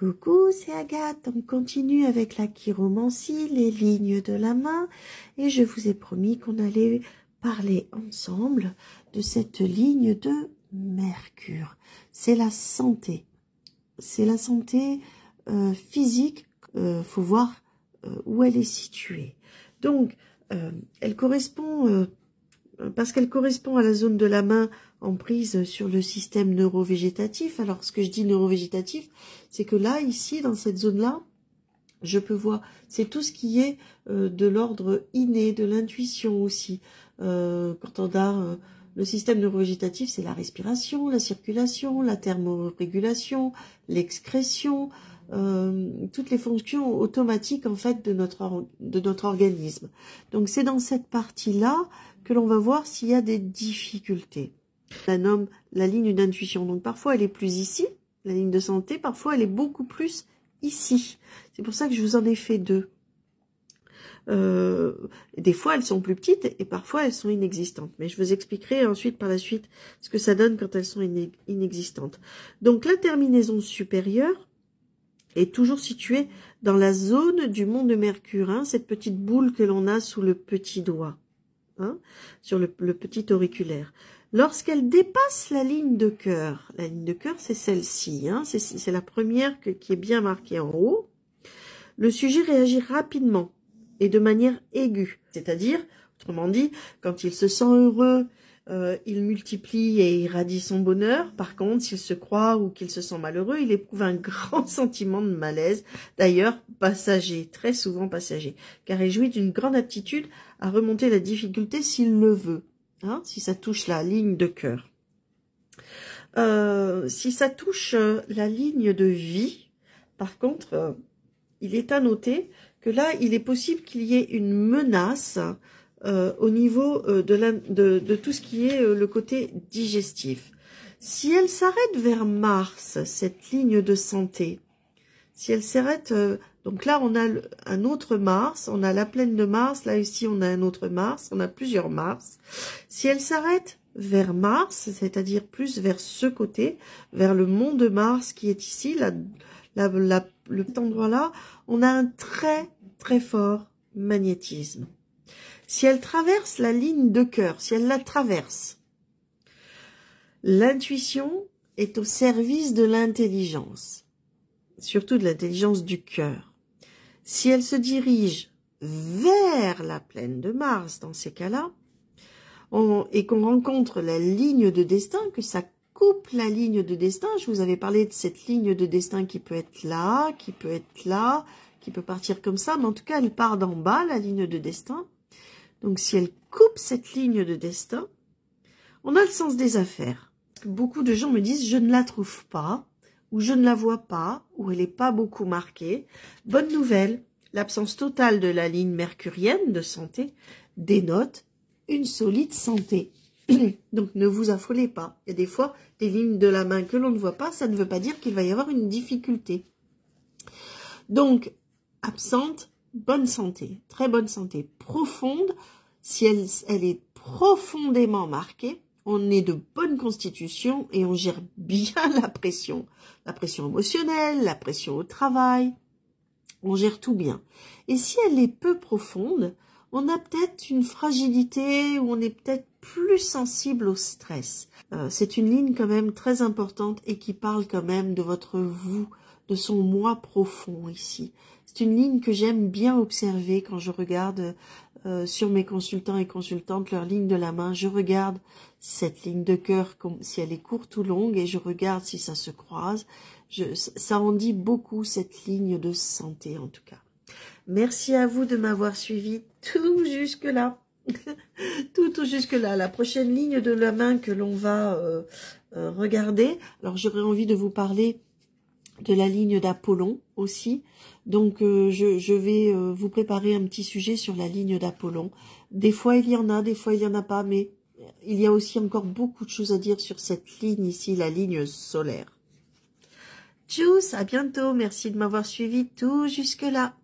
Coucou, c'est Agathe. On continue avec la chiromancie, les lignes de la main. Et je vous ai promis qu'on allait parler ensemble de cette ligne de Mercure. C'est la santé. C'est la santé physique. Faut voir où elle est située. Donc, elle correspond... parce qu'elle correspond à la zone de la main en prise sur le système neurovégétatif. Alors, ce que je dis neurovégétatif, c'est que là, ici, dans cette zone-là, je peux voir, c'est tout ce qui est de l'ordre inné, de l'intuition aussi. Quand on a le système neurovégétatif, c'est la respiration, la circulation, la thermorégulation, l'excrétion, toutes les fonctions automatiques en fait de notre organisme. Donc, c'est dans cette partie-là que l'on va voir s'il y a des difficultés. On la nomme la ligne d'intuition. Donc parfois elle est plus ici, la ligne de santé, parfois elle est beaucoup plus ici. C'est pour ça que je vous en ai fait deux. Des fois elles sont plus petites et parfois elles sont inexistantes. Mais je vous expliquerai ensuite par la suite ce que ça donne quand elles sont inexistantes. Donc la terminaison supérieure est toujours située dans la zone du mont de Mercure, hein, cette petite boule que l'on a sous le petit doigt. Hein, sur le petit auriculaire. Lorsqu'elle dépasse la ligne de cœur c'est celle-ci, hein, c'est la première qui est bien marquée en haut, le sujet réagit rapidement et de manière aiguë, c'est-à-dire, autrement dit, quand il se sent heureux, il multiplie et irradie son bonheur. Par contre, s'il se croit ou qu'il se sent malheureux, il éprouve un grand sentiment de malaise, d'ailleurs passager, très souvent passager, car il jouit d'une grande aptitude à remonter la difficulté s'il le veut, hein, si ça touche la ligne de cœur. Si ça touche la ligne de vie, par contre, il est à noter que là, il est possible qu'il y ait une menace au niveau de tout ce qui est le côté digestif. Si elle s'arrête vers Mars, cette ligne de santé, si elle s'arrête, donc là on a un autre Mars, on a la plaine de Mars, là ici on a un autre Mars, on a plusieurs Mars. Si elle s'arrête vers Mars, c'est-à-dire plus vers ce côté, vers le mont de Mars qui est ici, cet endroit-là, on a un très très fort magnétisme. Si elle traverse la ligne de cœur, si elle la traverse, l'intuition est au service de l'intelligence, surtout de l'intelligence du cœur. Si elle se dirige vers la plaine de Mars, dans ces cas-là, et qu'on rencontre la ligne de destin, que ça coupe la ligne de destin, je vous avais parlé de cette ligne de destin qui peut être là, qui peut être là, qui peut partir comme ça, mais en tout cas elle part d'en bas, la ligne de destin. Donc, si elle coupe cette ligne de destin, on a le sens des affaires. Beaucoup de gens me disent « je ne la trouve pas » ou « je ne la vois pas » ou « elle n'est pas beaucoup marquée ». Bonne nouvelle, l'absence totale de la ligne mercurienne de santé dénote une solide santé. Donc, ne vous affolez pas. Il y a des fois des lignes de la main que l'on ne voit pas, ça ne veut pas dire qu'il va y avoir une difficulté. Donc, absente, bonne santé, très bonne santé, profonde. Si elle est profondément marquée, on est de bonne constitution et on gère bien la pression émotionnelle, la pression au travail, on gère tout bien. Et si elle est peu profonde, on a peut-être une fragilité ou on est peut-être plus sensible au stress. C'est une ligne quand même très importante et qui parle quand même de votre vous, de son moi profond ici. C'est une ligne que j'aime bien observer quand je regarde sur mes consultants et consultantes leur ligne de la main. Je regarde cette ligne de cœur, si elle est courte ou longue, et je regarde si ça se croise. Ça en dit beaucoup, cette ligne de santé en tout cas. Merci à vous de m'avoir suivi tout jusque-là. tout jusque-là. La prochaine ligne de la main que l'on va regarder, alors j'aurais envie de vous parler de la ligne d'Apollon aussi. Donc, je vais vous préparer un petit sujet sur la ligne d'Apollon. Des fois, il y en a, des fois, il n'y en a pas, mais il y a aussi encore beaucoup de choses à dire sur cette ligne ici, la ligne solaire. Tchuss, à bientôt. Merci de m'avoir suivi tout jusque-là.